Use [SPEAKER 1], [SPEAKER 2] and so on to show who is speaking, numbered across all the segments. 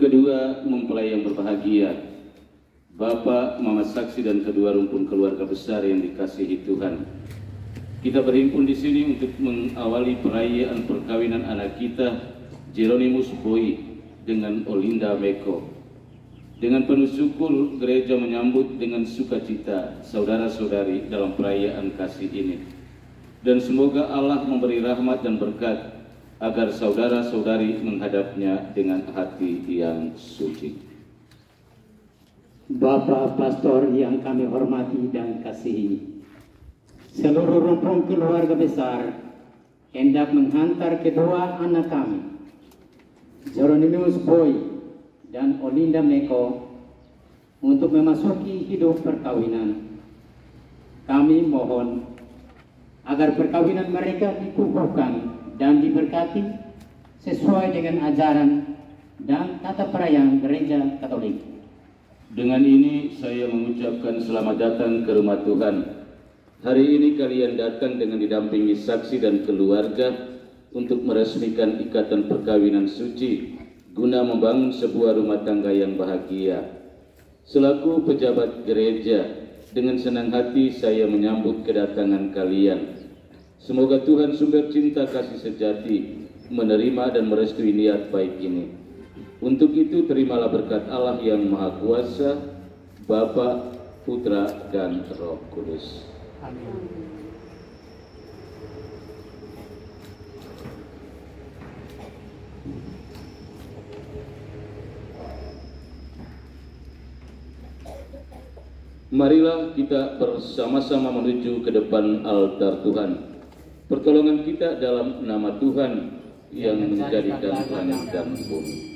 [SPEAKER 1] Kedua mempelai yang berbahagia, Bapak, Mama Saksi dan kedua rumpun keluarga besar yang dikasihi Tuhan. Kita berhimpun di sini untuk mengawali perayaan perkawinan anak kita, Jeronimus Boy dengan Olinda Meko. Dengan penuh syukur, gereja menyambut dengan sukacita saudara-saudari dalam perayaan kasih ini. Dan semoga Allah memberi rahmat dan berkat agar saudara-saudari menghadapnya dengan hati yang suci.
[SPEAKER 2] Bapak Pastor yang kami hormati dan kasihi, seluruh rumpun keluarga besar hendak menghantar kedua anak kami, Jeronimus Boy dan Olinda Meko, untuk memasuki hidup perkawinan. Kami mohon agar perkawinan mereka dikukuhkan dan diberkati sesuai dengan ajaran dan tata perayaan Gereja Katolik.
[SPEAKER 1] Dengan ini saya mengucapkan selamat datang ke rumah Tuhan. Hari ini kalian datang dengan didampingi saksi dan keluarga untuk meresmikan ikatan perkawinan suci guna membangun sebuah rumah tangga yang bahagia. Selaku pejabat gereja, dengan senang hati saya menyambut kedatangan kalian. Semoga Tuhan sumber cinta kasih sejati menerima dan merestui niat baik ini. Untuk itu terimalah berkat Allah yang Maha Kuasa, Bapa, Putra, dan Roh Kudus.
[SPEAKER 2] Amin.
[SPEAKER 1] Marilah kita bersama-sama menuju ke depan altar Tuhan. Pertolongan kita dalam nama Tuhan yang menjadikan langit dan bumi.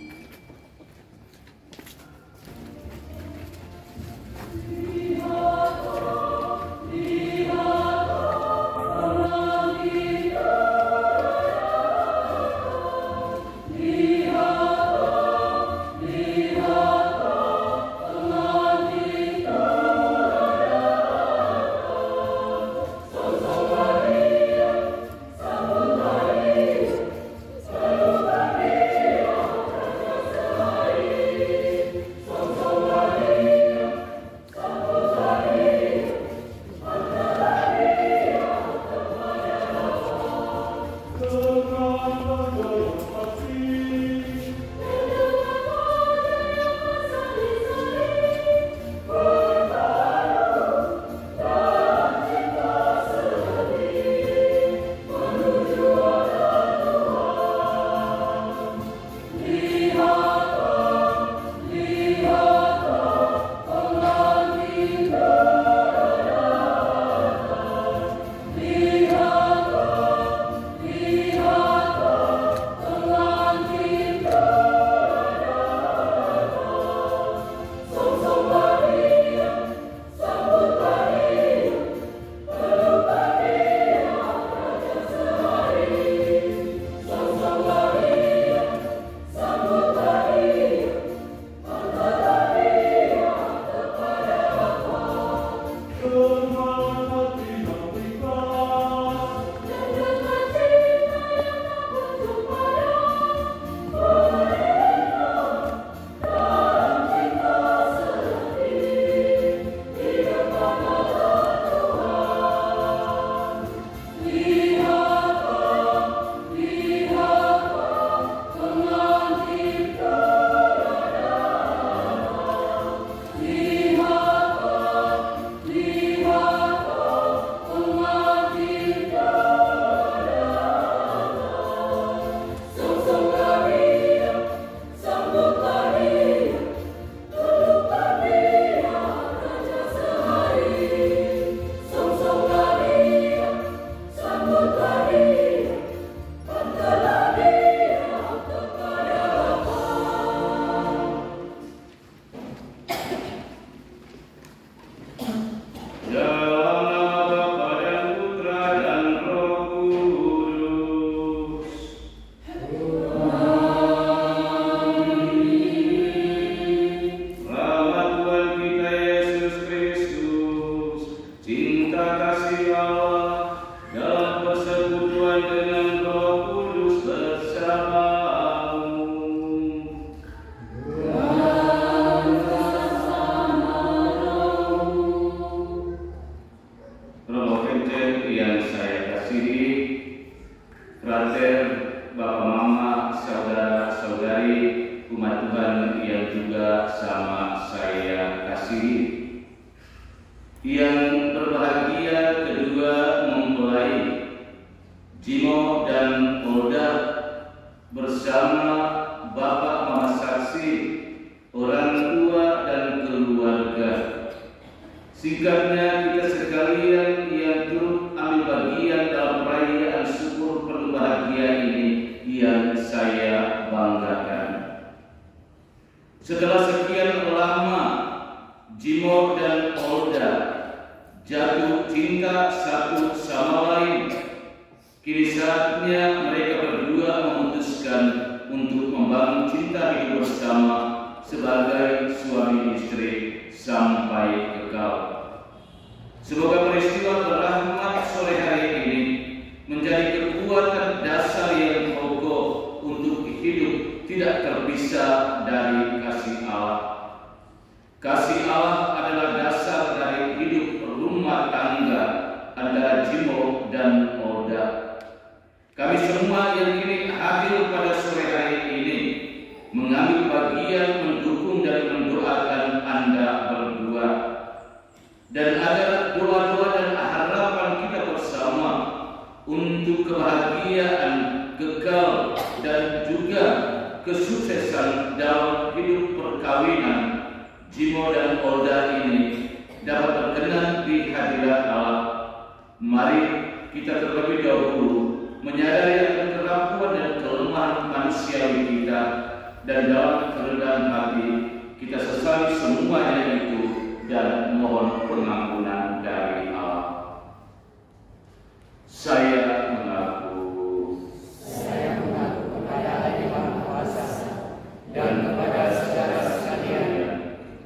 [SPEAKER 1] umat Tuhan yang juga sama saya kasihi. Yang berbahagia kedua mempelai Jimo dan Polda bersama Bapak Mama Saksi, orang tua dan keluarga. Singkatnya, kita sekalian yang turut ambil bagian dalam perayaan syukur berbahagia ini yang saya banggakan. Setelah sekian lama Jimo dan Polda jatuh cinta satu sama lain, kini saatnya mereka berdua memutuskan untuk membangun cinta hidup bersama sebagai suami istri sampai kekal. Semoga peristiwa berrahmat sore hari ini menjadi kekuatan dasar yang kokoh untuk hidup tidak terpisah dari kasih Allah. Kasih Allah adalah dasar dari hidup rumah tangga antara Jimo dan Polda. Kami semua yang kini hadir pada sore hari ini mengambil bagian mendukung dan mendoakan Anda berdua. Dan ada doa-doa dan harapan kita bersama untuk kebahagiaan, kekal, dan juga kesuksesan dalam hidup perkawinan Jimo dan Polda ini dapat berkenan di hadirat Allah. Mari kita terlebih dahulu menyadari akan kerapuan dan kelemahan manusiawi kita, dan dalam kerendahan hati kita sesali semuanya itu dan mohon pengampunan dari Allah. Saya mengaku kepada Yang Maha Kuasa dan kepada saudara sekalian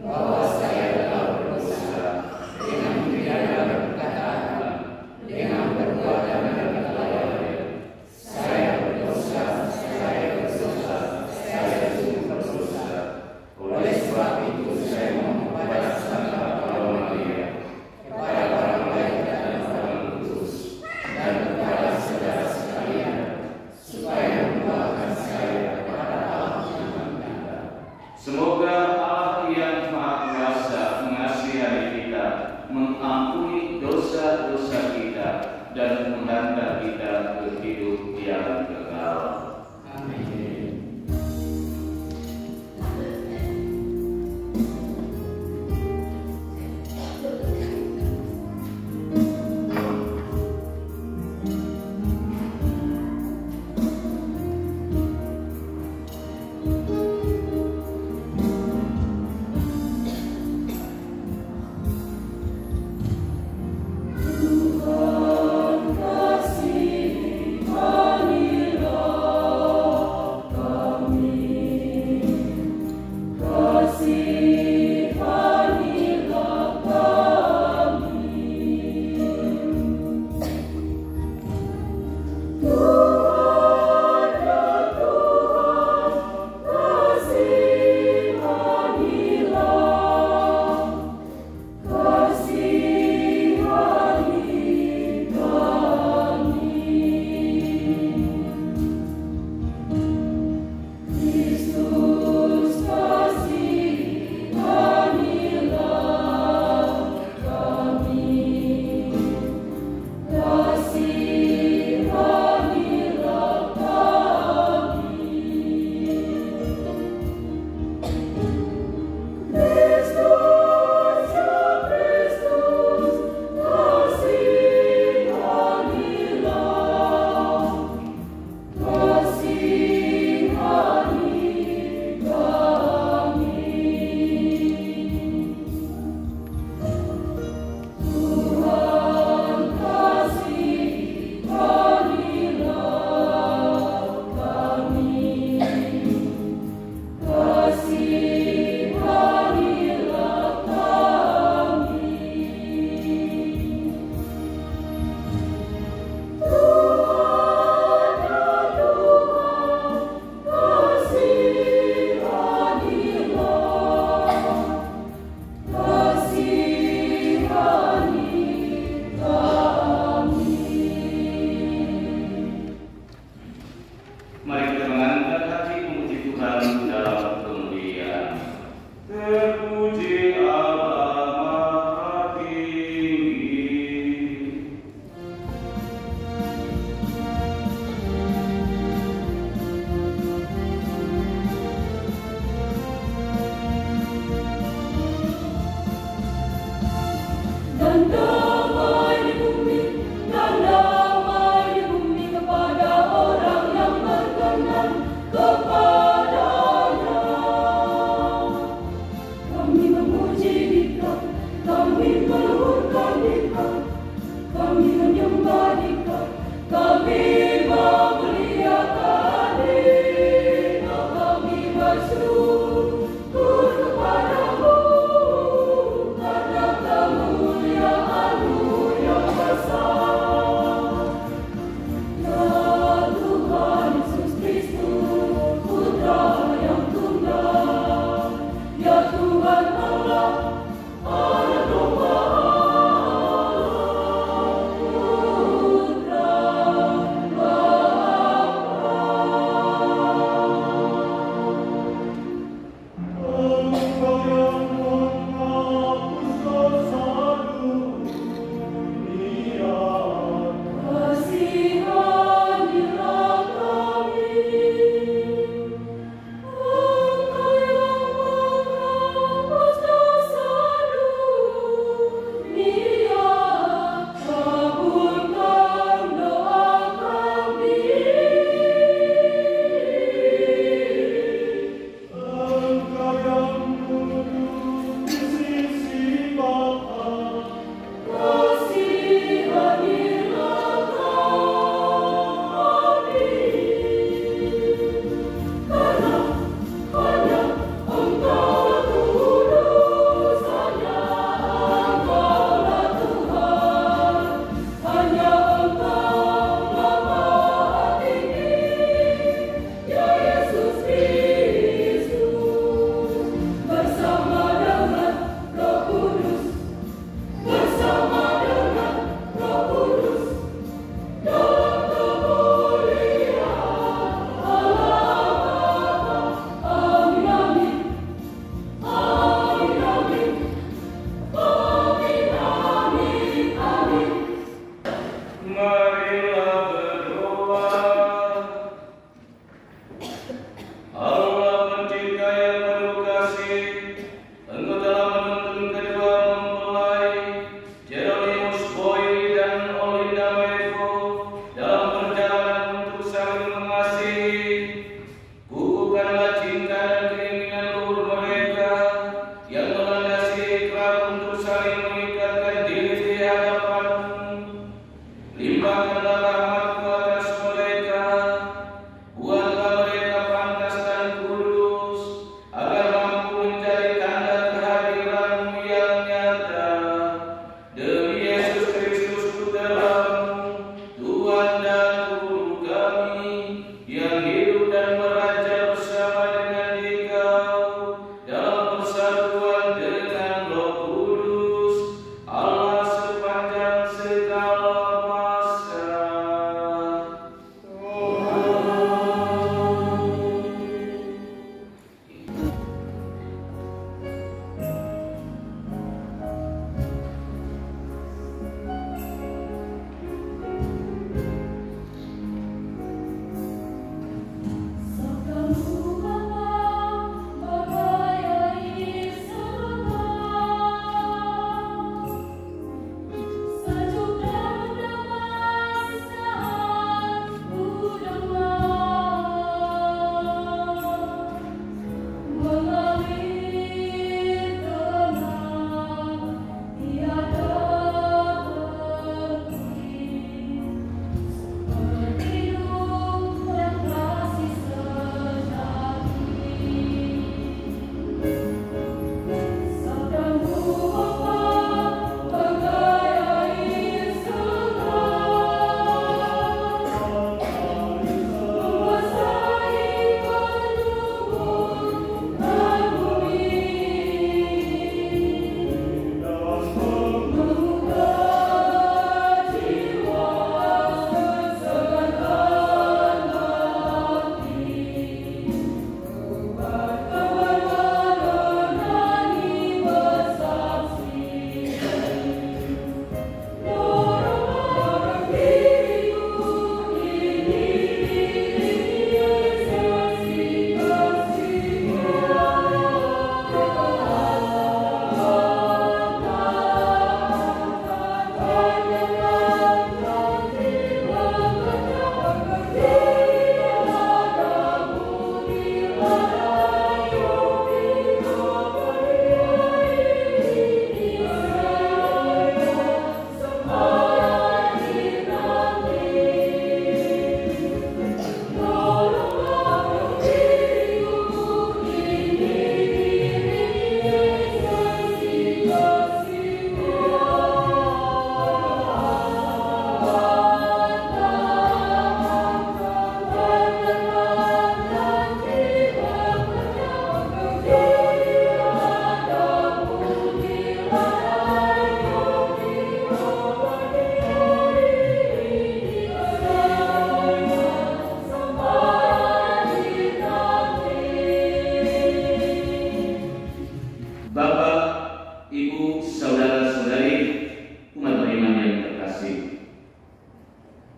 [SPEAKER 1] bahwa saya telah berdosa dengan pikiran dan perkataan, dengan perbuatan dan kelalaian. Saya berdosa, saya sungguh berdosa. Oleh sebab itu saya mohon kepada Santa Maria, kepada para malaikat dan orang kudus, dan kepada saudara sekalian, supaya mendoakan saya kepada Allah yang Maha. Semoga Allah yang Maha Kuasa mengasihani kita, mengampuni dosa-dosa kita, dan menghantar kita ke hidup yang kekal. Amin.
[SPEAKER 3] Kasih kami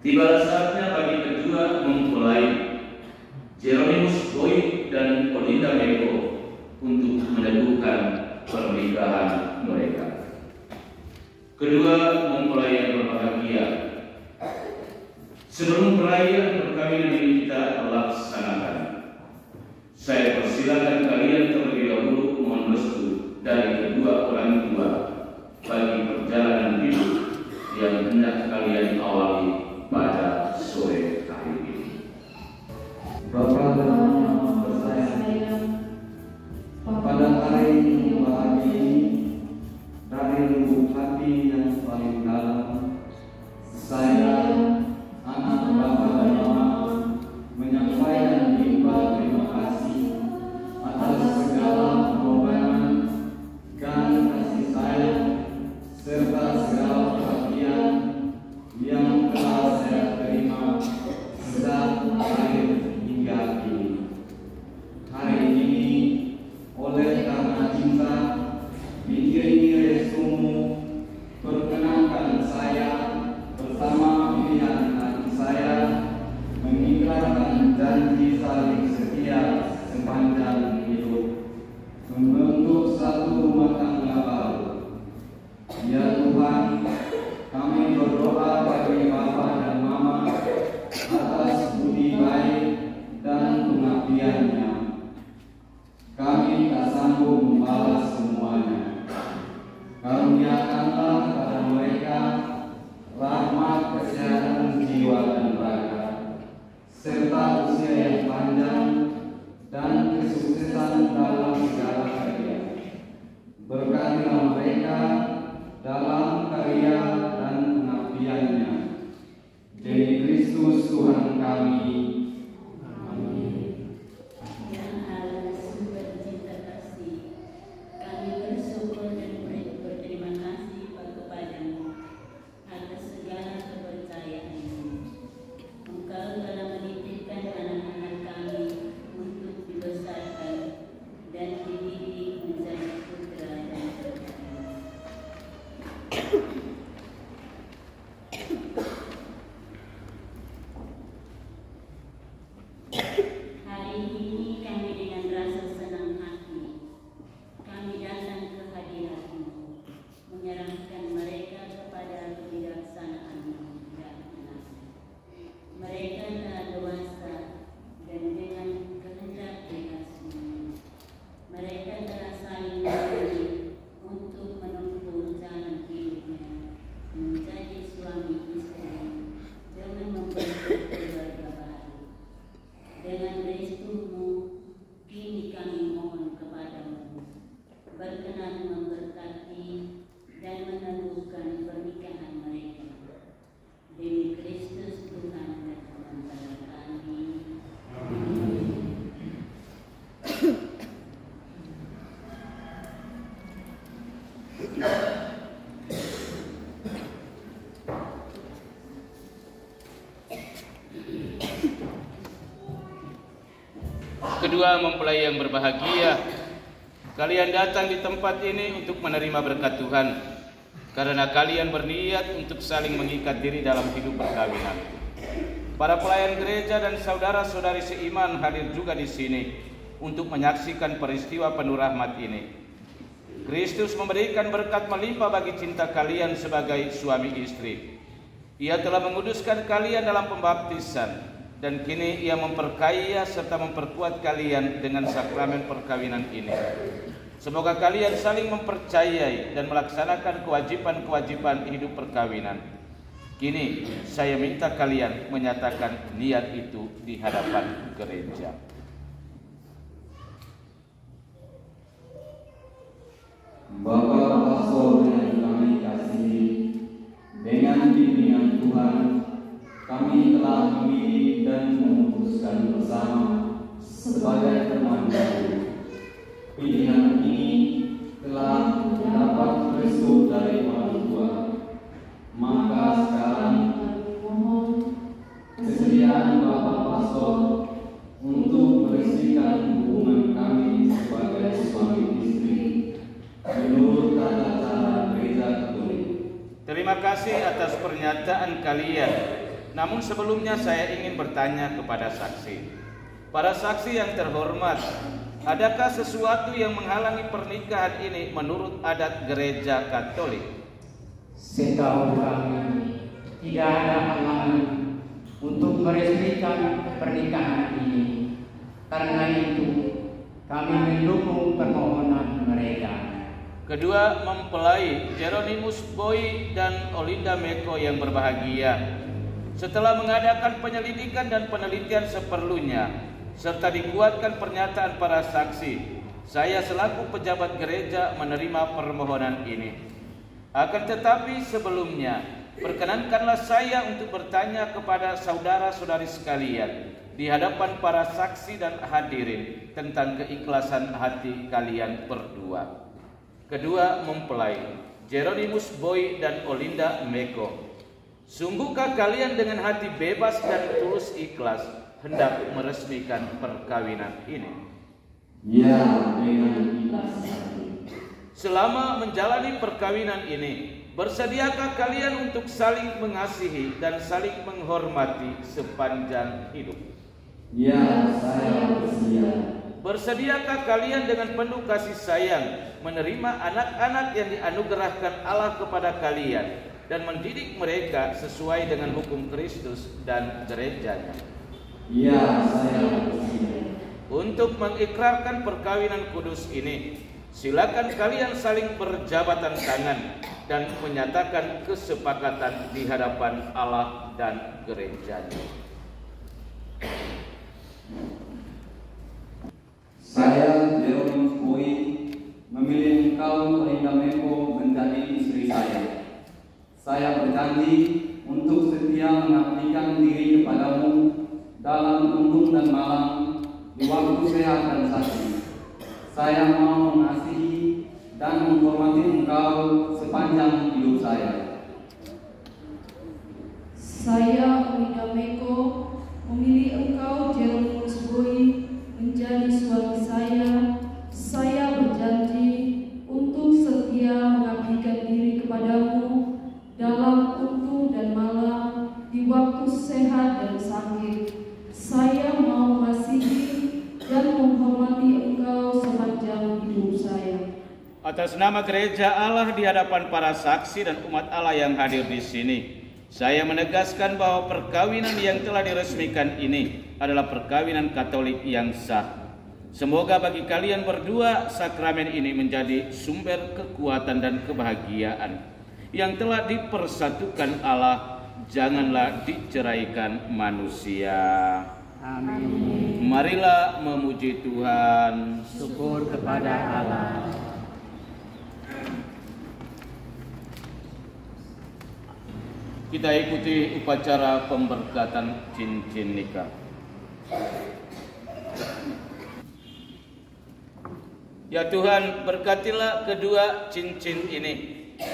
[SPEAKER 1] Tiba saatnya bagi kedua mempelai Jeronimus Boy dan Odinda Meko untuk meneguhkan pernikahan mereka. Kedua mempelai yang berbahagia, sebelum perayaan perkawinan ini kita laksanakan, saya persilakan kalian terlebih dahulu mohon restu dari kedua orang tua bagi perjalanan hidup yang hendak kalian awali pada sore hari ini.
[SPEAKER 3] Bapak dan Mama bersayang, pada hari bahagia ini, dari lubuk hati yang paling dalam, saya, anak Bapak dan Mama, menyampaikan limpah terima kasih atas segala pengorbanan dan kasih sayang serta segala perhatian yang telah saya terima sejak lahir hingga kini. Hari ini, oleh karena cinta diiringi restumu, perkenankan saya bersama kami tak sanggup membalas semuanya. Karuniakanlah kepada mereka rahmat kesehatan jiwa dan raga, serta usia yang panjang dan kesuksesan dalam segala karya. Berkatilah mereka dalam karya dan pengabdiannya. Demi Kristus Tuhan kami. Amin.
[SPEAKER 4] Yang Allah sumber cinta kasih, kami bersyukur dan berterima kasih kepadamu atas segala kepercayaanmu. Engkau telah menitipkan anak-anak kami untuk dibesarkan dan dididik menjadi putra dan putri. Hari ini kami dengan rasa senang hati, kami datang ke hadirat-Mu, menyerahkan mereka kepada kebijaksanaan-Mu dan anak-Mu. Mereka telah dewasa dan dengan kehendak bebas-Mu, mereka telah saling memilih untuk menempuh jalan hidupnya, menjadi suami istri dengan membentuk keluarga baru. Dengan restu-Mu, kini kami mohon kepadamu, berkenan memberkati dan meneguhkan pernikahan mereka. Demi Kristus Tuhan dan Antara kami. Amin.
[SPEAKER 1] Kedua mempelai yang berbahagia, kalian datang di tempat ini untuk menerima berkat Tuhan, karena kalian berniat untuk saling mengikat diri dalam hidup perkawinan. Para pelayan gereja dan saudara-saudari seiman hadir juga di sini untuk menyaksikan peristiwa penuh rahmat ini. Kristus memberikan berkat melimpah bagi cinta kalian sebagai suami istri. Ia telah menguduskan kalian dalam pembaptisan, dan kini Ia memperkaya serta memperkuat kalian dengan sakramen perkawinan ini. Semoga kalian saling mempercayai dan melaksanakan kewajiban-kewajiban hidup perkawinan. Kini saya minta kalian menyatakan niat itu di hadapan gereja.
[SPEAKER 3] Bapak Pastor yang kami kasihi, dengan bimbingan Tuhan, kami telah memilih dan memutuskan bersama sebagai teman baru. Pilihan ini telah mendapat restu dari orang tua. Maka sekarang kesediaan Bapak Pastor untuk meresmikan hubungan kami sebagai suami istri menurut tata cara gereja Katolik.
[SPEAKER 1] Terima kasih atas pernyataan kalian. Namun sebelumnya saya ingin bertanya kepada saksi. Para saksi yang terhormat, adakah sesuatu yang menghalangi pernikahan ini menurut adat gereja Katolik?
[SPEAKER 2] Setahu kami, tidak ada halangan untuk meresmikan pernikahan ini. Karena itu, kami mendukung permohonan mereka.
[SPEAKER 1] Kedua mempelai Jeronimus Boy dan Olinda Meko yang berbahagia, setelah mengadakan penyelidikan dan penelitian seperlunya, serta dikuatkan pernyataan para saksi, saya selaku pejabat gereja menerima permohonan ini. Akan tetapi sebelumnya, perkenankanlah saya untuk bertanya kepada saudara-saudari sekalian di hadapan para saksi dan hadirin tentang keikhlasan hati kalian berdua. Kedua mempelai Jeronimus Boy dan Olinda Meko, sungguhkah kalian dengan hati bebas dan tulus ikhlas hendak meresmikan perkawinan ini?
[SPEAKER 3] Ya, dengan ikhlas.
[SPEAKER 1] Selama menjalani perkawinan ini, bersediakah kalian untuk saling mengasihi dan saling menghormati sepanjang hidup?
[SPEAKER 3] Ya, saya bersedia.
[SPEAKER 1] Bersediakah kalian dengan penuh kasih sayang menerima anak-anak yang dianugerahkan Allah kepada kalian dan mendidik mereka sesuai dengan hukum Kristus dan gerejanya?
[SPEAKER 3] Ya, saya bersedia.
[SPEAKER 1] untuk mengikrarkan perkawinan kudus ini. Silakan kalian saling berjabatan tangan dan menyatakan kesepakatan di hadapan Allah dan gerejanya.
[SPEAKER 3] Saya, Jeronimus Boy, memilih engkau, Olinda Meko, menjadi istri saya. Saya berjanji untuk setia mengabdikan diri kepadamu dalam untung dan malam, di waktu sehat dan sakit. Saya mau mengasihi dan menghormati engkau sepanjang hidup saya.
[SPEAKER 5] Saya, Olinda Meko, memilih engkau, Jeronimus Boy, menjadi suami saya. Saya berjanji untuk setia mengabdikan diri kepadamu dalam untung dan malam, di waktu sehat dan sakit. Saya mau mengasihi dan menghormati engkau sepanjang hidup saya.
[SPEAKER 1] Atas nama gereja Allah di hadapan para saksi dan umat Allah yang hadir di sini, saya menegaskan bahwa perkawinan yang telah diresmikan ini adalah perkawinan Katolik yang sah. Semoga bagi kalian berdua sakramen ini menjadi sumber kekuatan dan kebahagiaan. Yang telah dipersatukan Allah, janganlah diceraikan manusia.
[SPEAKER 2] Amin.
[SPEAKER 1] Marilah memuji Tuhan.
[SPEAKER 2] Syukur kepada Allah.
[SPEAKER 1] Kita ikuti upacara pemberkatan cincin nikah. Ya Tuhan, berkatilah kedua cincin ini.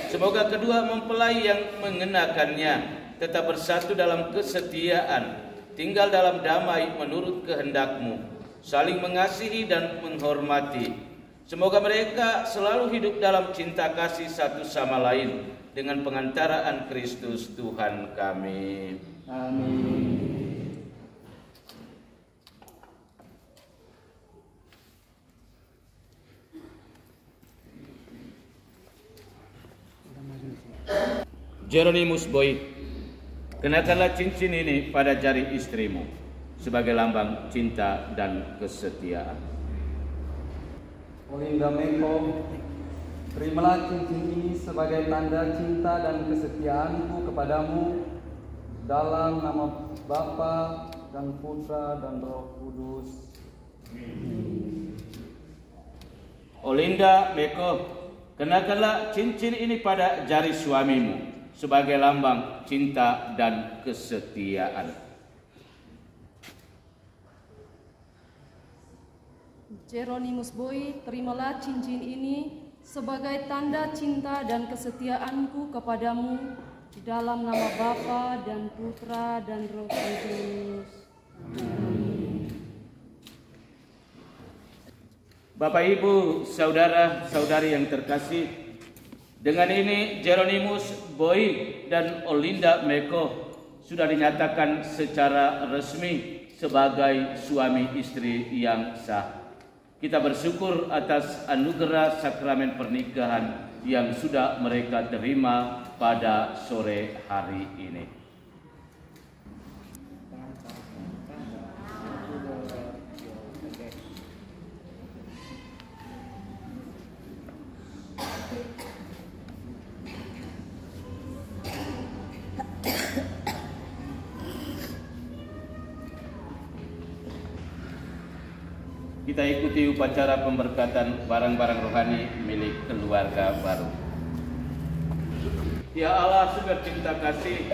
[SPEAKER 1] Semoga kedua mempelai yang mengenakannya tetap bersatu dalam kesetiaan, tinggal dalam damai menurut kehendak-Mu, saling mengasihi dan menghormati. Semoga mereka selalu hidup dalam cinta kasih satu sama lain dengan pengantaraan Kristus Tuhan kami.
[SPEAKER 2] Amin.
[SPEAKER 1] Jeronimus Boy, kenakanlah cincin ini pada jari istrimu sebagai lambang cinta dan kesetiaan.
[SPEAKER 3] Olinda Meko, terimalah cincin ini sebagai tanda cinta dan kesetiaanku kepadamu dalam nama Bapa dan Putra dan Roh Kudus.
[SPEAKER 1] Olinda Meko, kenakanlah cincin ini pada jari suamimu sebagai lambang cinta dan kesetiaan.
[SPEAKER 5] Jeronimus Boy, terimalah cincin ini sebagai tanda cinta dan kesetiaanku kepadamu dalam nama Bapa dan Putra dan Roh Kudus.
[SPEAKER 1] Bapak, Ibu, saudara-saudari yang terkasih, dengan ini Jeronimus Boy dan Olinda Meko sudah dinyatakan secara resmi sebagai suami istri yang sah. Kita bersyukur atas anugerah sakramen pernikahan yang sudah mereka terima pada sore hari ini. Kita ikuti upacara pemberkatan barang-barang rohani milik keluarga baru. Ya Allah, sumber cinta kasih,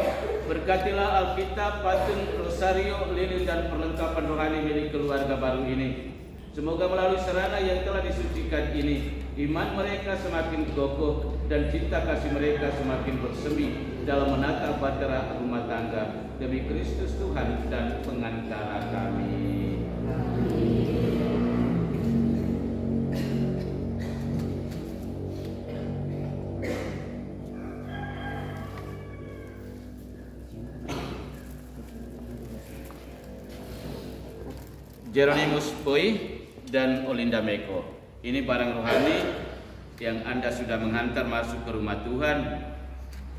[SPEAKER 1] berkatilah Alkitab, patung, rosario, lilin dan perlengkapan rohani milik keluarga baru ini. Semoga melalui sarana yang telah disucikan ini, iman mereka semakin kokoh dan cinta kasih mereka semakin bersemi dalam menata bahtera rumah tangga demi Kristus Tuhan dan pengantara kami. Jeronimus Boy dan Olinda Meko, ini barang rohani yang Anda sudah menghantar masuk ke rumah Tuhan,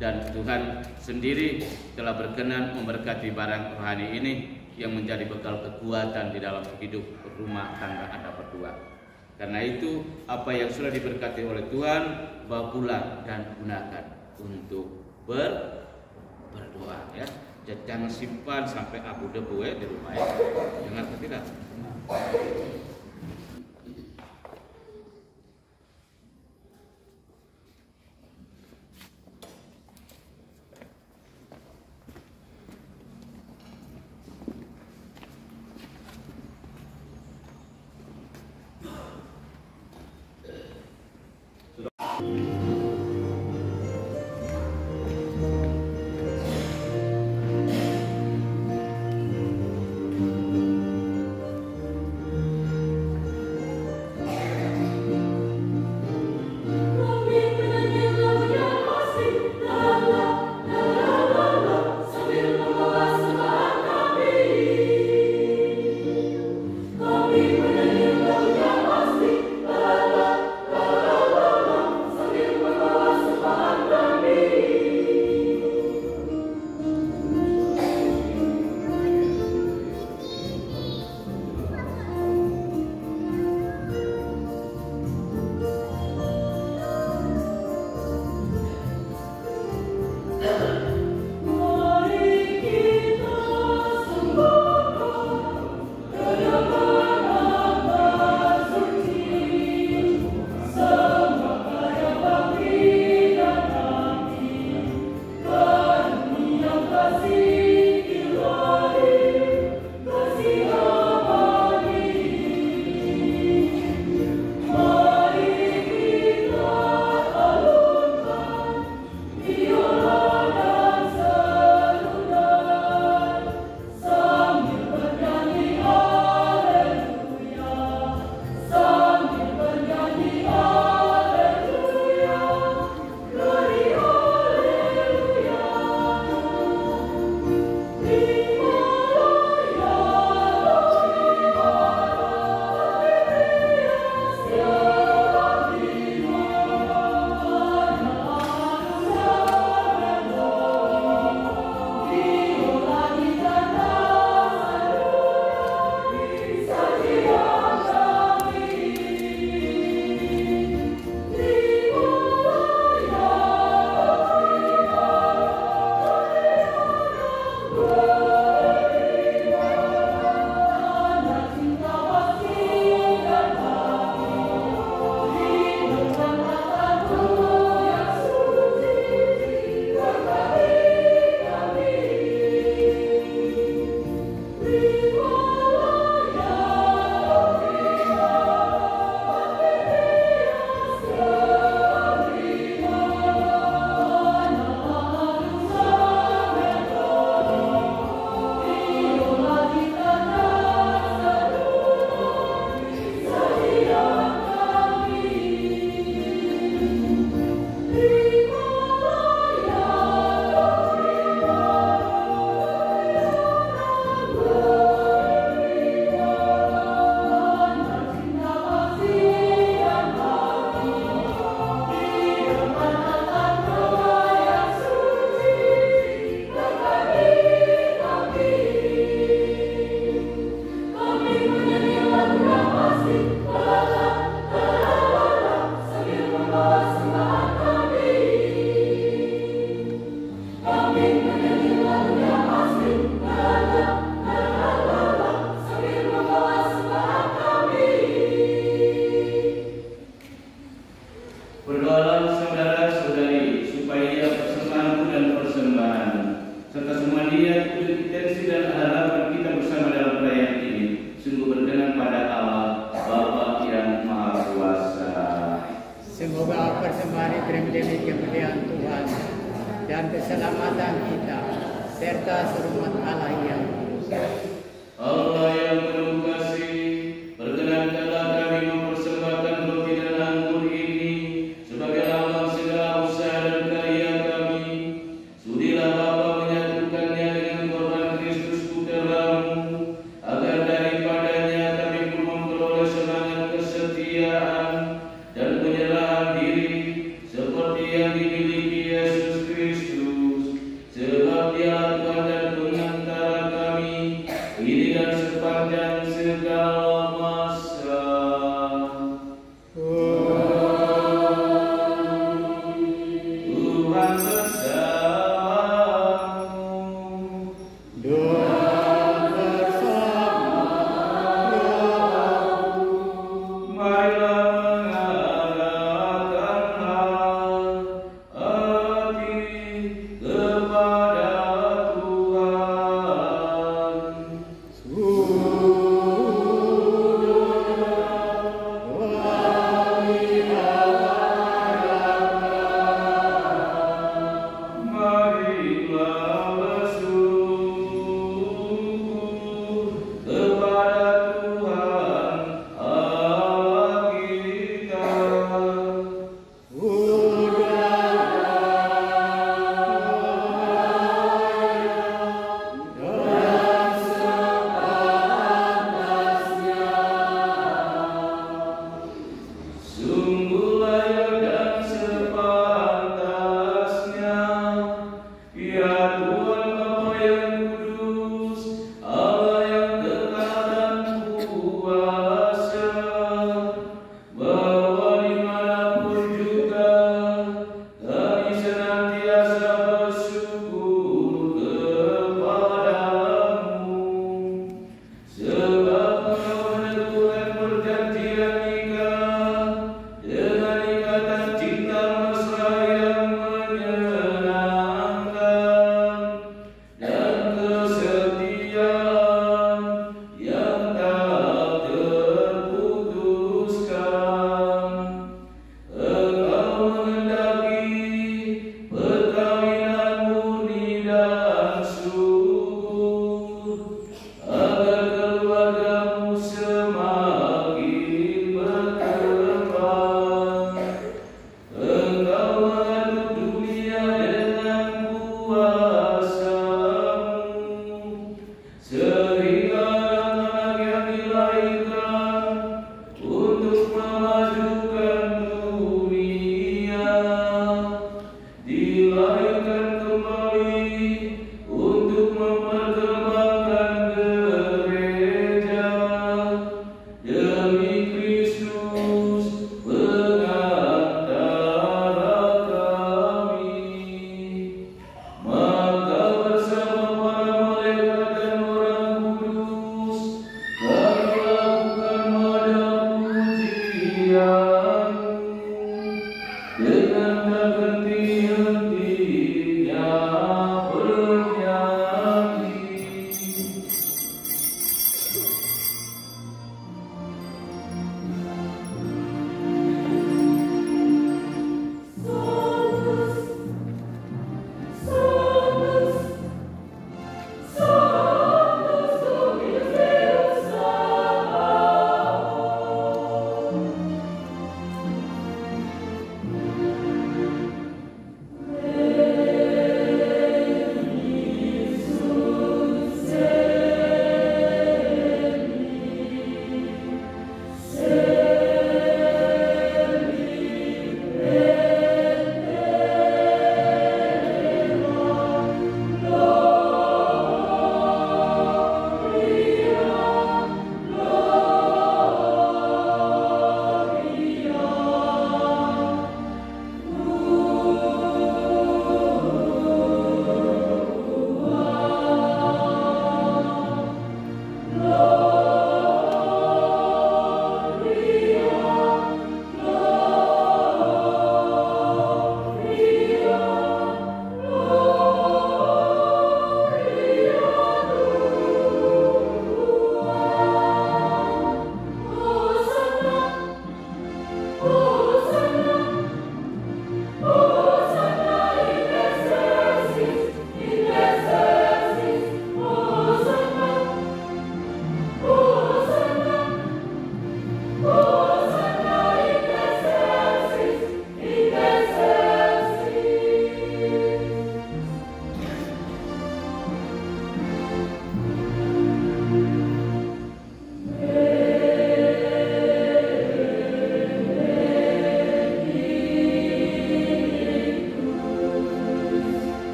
[SPEAKER 1] dan Tuhan sendiri telah berkenan memberkati barang rohani ini
[SPEAKER 6] yang menjadi bekal kekuatan di dalam hidup rumah tangga Anda berdua. Karena itu, apa yang sudah diberkati oleh Tuhan, bawa pulang dan gunakan untuk berdoa ya. Jangan simpan sampai abu debu di rumah ya. Jangan tidak.
[SPEAKER 2] Semoga persembahan ini demi kemuliaan Tuhan dan keselamatan kita serta serumat Allah yang kudus.
[SPEAKER 6] Allah yang penuh kasih, perkenankanlah kami mempersembahkan roti dan anggur ini sebagai lambang segala usaha dan karya kami. Sudilah Bapa menyatukannya dengan korban Kristus Putra-Mu, agar daripadanya kami pun memperoleh semangat kesetiaan dan penyerahan diri seperti yang dimiliki Yesus Kristus, sebab Dia Tuhan dan pengantara kami.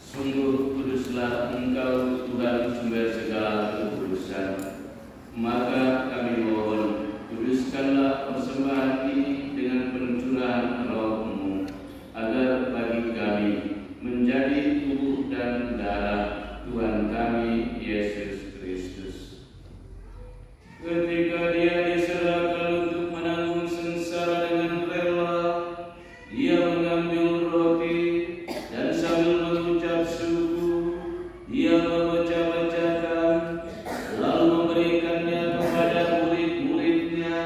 [SPEAKER 6] Sungguh kuduslah Engkau Tuhan sumber segala kekudusan. Maka kami mohon, kuduskanlah persembahan ini dengan pencurahan Roh-Mu, agar bagi kami menjadi tubuh dan darah Tuhan kami Yesus Kristus. Ketika Dia diserahkan untuk menanggung sengsara dengan rela, Dia mengambil roti dan sambil mengucap syukur, Dia memecah-mecahkan, lalu memberikannya kepada murid-muridnya,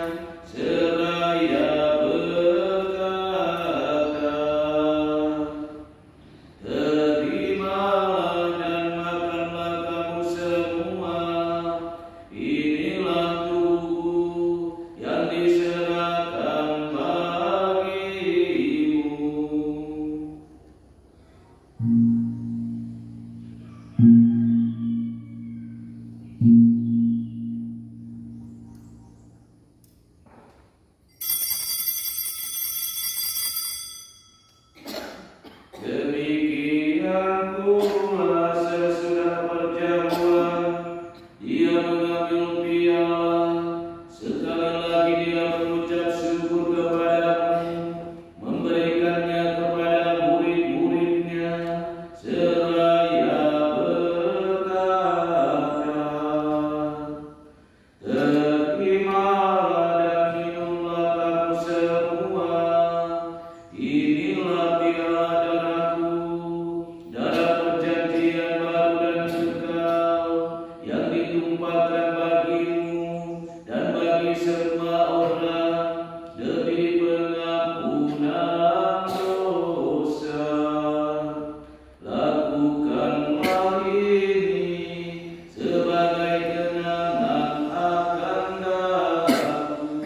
[SPEAKER 6] seraya berkata, "Terimalah dan makanlah kamu semua, inilah tubuhku yang diserahkan bagimu." Demikian pula sesudah perjamuan, Dia mengambil piala, sekali lagi Dia mengucap syukur kepadamu, memberikannya kepada murid-muridnya, seraya berkata, "Terimalah dan minumlah kamu semua, inilah piala darahku, darah perjanjian baru dan kekal, yang ditumpahkan bagimu dan bagi semua orang demi pengampunan dosa. Lakukanlah ini sebagai kenangan akan aku."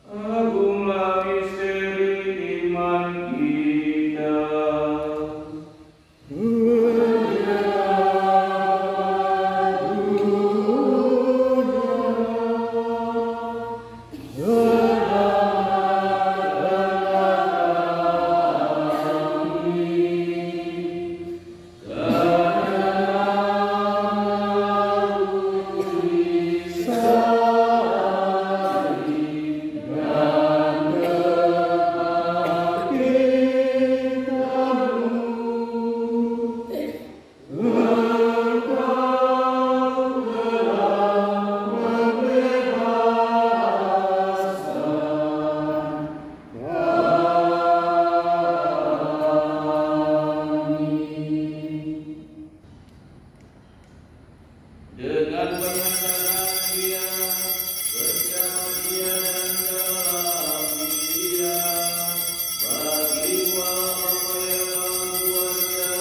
[SPEAKER 6] Agunglah misteri iman kita. Dengan pengantaran Dia, bersama Dia dan dalam Dia, bagimu apa yang Maha Kuasa,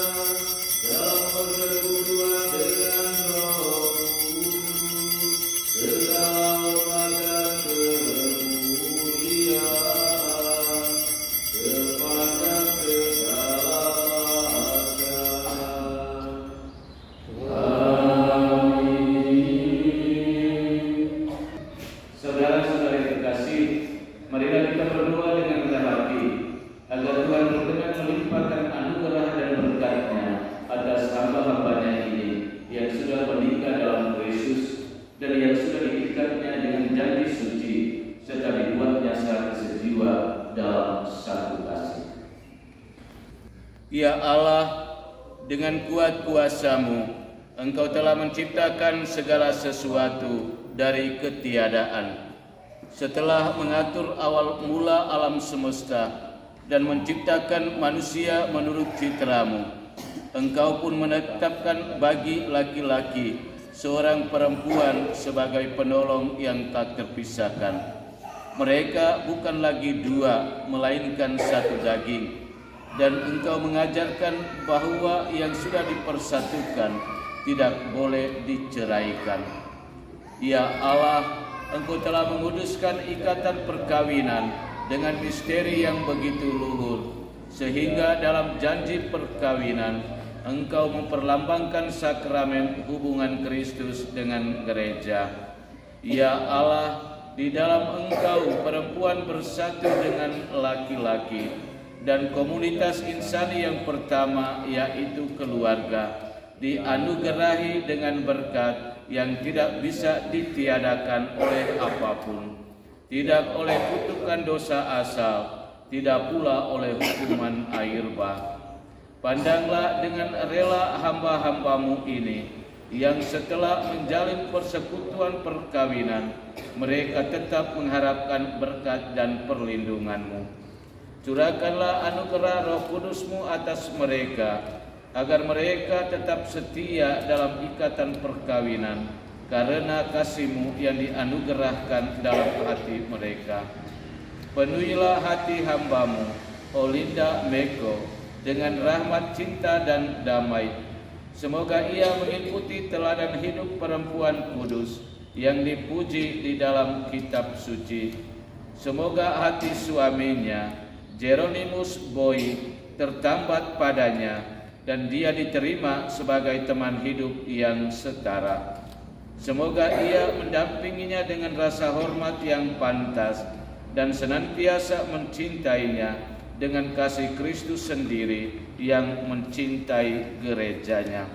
[SPEAKER 6] dalam persekutuan dengan Roh Kudus, segala hormat dan kemuliaan kepada segala masa. Saudara-saudari terkasih, marilah kita berdoa dengan rendah hati agar Tuhan berkenan melimpahkan anugerah dan berkat-Nya atas hamba-hambanya ini yang sudah menikah dalam Kristus dan yang sudah diikatnya dengan janji suci serta dibuatnya satu sejiwa dalam satu kasih. Ya Allah, dengan kuat kuasa-Mu, Engkau telah menciptakan segala sesuatu dari ketiadaan. Setelah mengatur awal mula alam semesta dan menciptakan manusia menurut citra-Mu, Engkau pun menetapkan bagi laki-laki seorang perempuan sebagai penolong yang tak terpisahkan. Mereka bukan lagi dua, melainkan satu daging. Dan Engkau mengajarkan bahwa yang sudah dipersatukan tidak boleh diceraikan. Ya Allah, Engkau telah menguduskan ikatan perkawinan dengan misteri yang begitu luhur, sehingga dalam janji perkawinan Engkau memperlambangkan sakramen hubungan Kristus dengan gereja. Ya Allah, di dalam Engkau perempuan bersatu dengan laki-laki, dan komunitas insani yang pertama yaitu keluarga dianugerahi dengan berkat yang tidak bisa ditiadakan oleh apapun, tidak oleh kutukan dosa asal, tidak pula oleh hukuman air bah. Pandanglah dengan rela hamba-hambamu ini yang setelah menjalin persekutuan perkawinan mereka tetap mengharapkan berkat dan perlindunganmu. Curahkanlah anugerah Roh Kudus-Mu atas mereka, agar mereka tetap setia dalam ikatan perkawinan karena kasih-Mu yang dianugerahkan dalam hati mereka. Penuhilah hati hamba-Mu, Olinda Meko, dengan rahmat cinta dan damai. Semoga ia mengikuti teladan hidup perempuan kudus yang dipuji di dalam kitab suci. Semoga hati suaminya, Jeronimus Boy, tertambat padanya dan dia diterima sebagai teman hidup yang setara. Semoga ia mendampinginya dengan rasa hormat yang pantas dan senantiasa mencintainya dengan kasih Kristus sendiri yang mencintai gerejanya.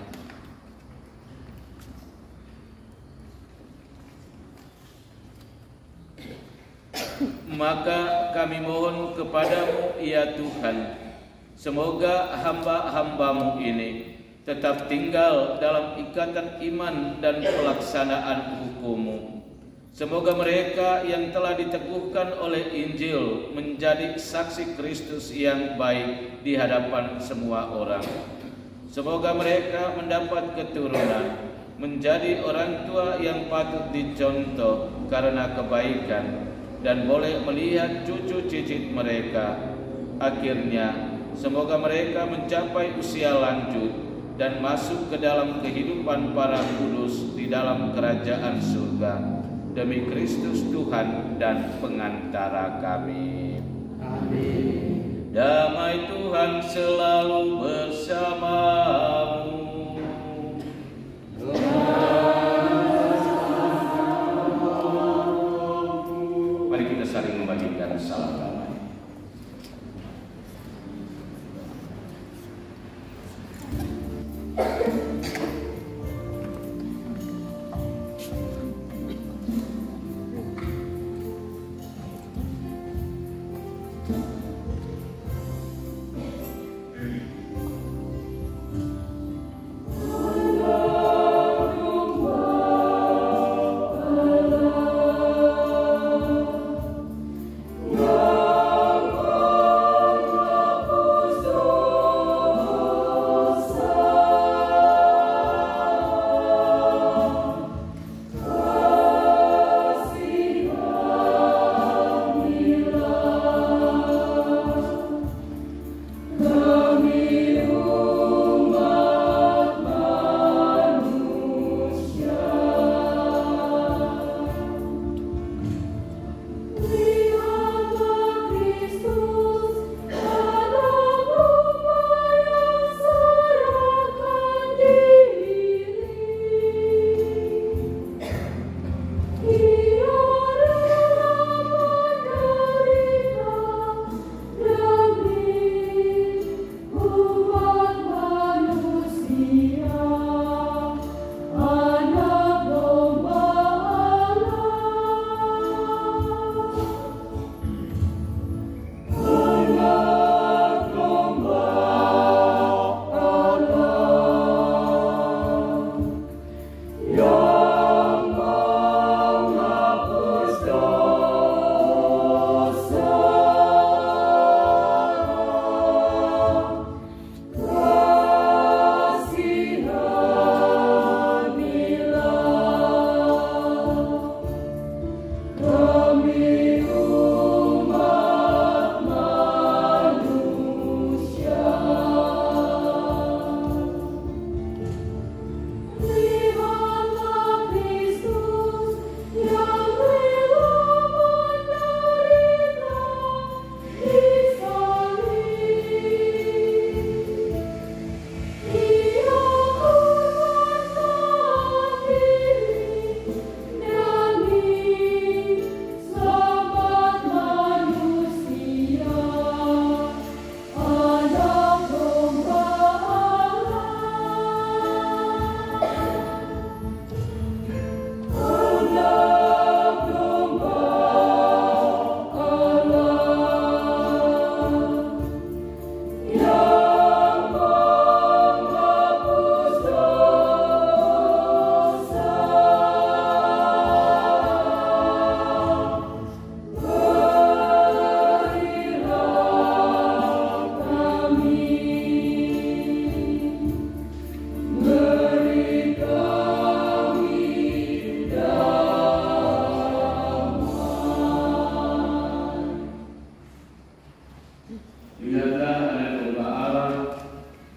[SPEAKER 6] Maka kami mohon kepadamu ya Tuhan, semoga hamba-hambamu ini tetap tinggal dalam ikatan iman dan pelaksanaan hukum-Mu. Semoga mereka yang telah diteguhkan oleh Injil menjadi saksi Kristus yang baik di hadapan semua orang. Semoga mereka mendapat keturunan, menjadi orang tua yang patut dicontoh karena kebaikan, dan boleh melihat cucu cicit mereka. Akhirnya, semoga mereka mencapai usia lanjut dan masuk ke dalam kehidupan para kudus di dalam kerajaan surga. Demi Kristus Tuhan dan pengantara kami. Amin. Damai Tuhan selalu bersamamu. Mari kita saling membagikan salam damai.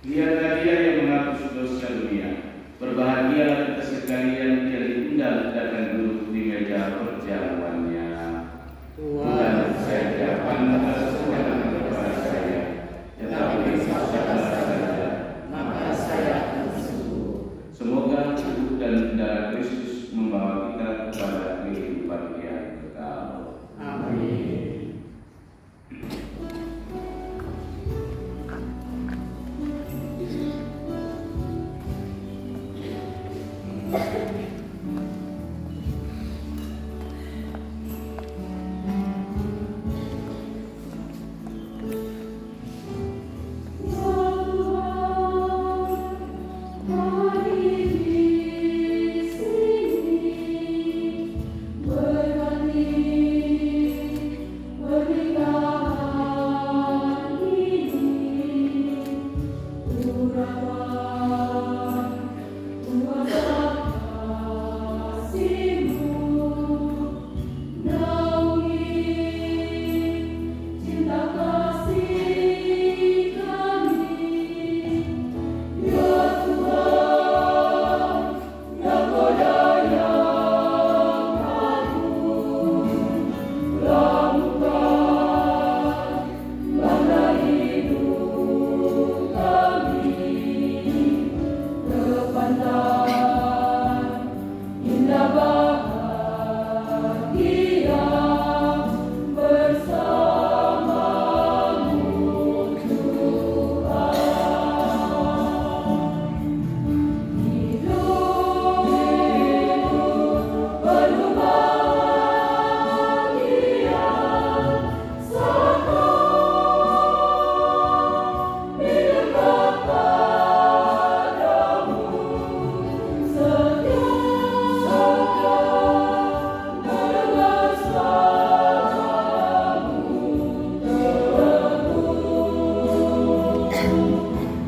[SPEAKER 6] Lihatlah Dia yang menghapus dosa dunia. Berbahagialah kita sekalian yang diundang datang duduk di meja perjamuannya. Tuhan sediakan segala kepada saya, tetapi ucaplah saja, maka saya akan sembuh. Semoga tubuh dan darah Kristus membawa kita kepada kehidupan yang kekal.
[SPEAKER 2] Amin.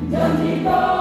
[SPEAKER 7] Janji kau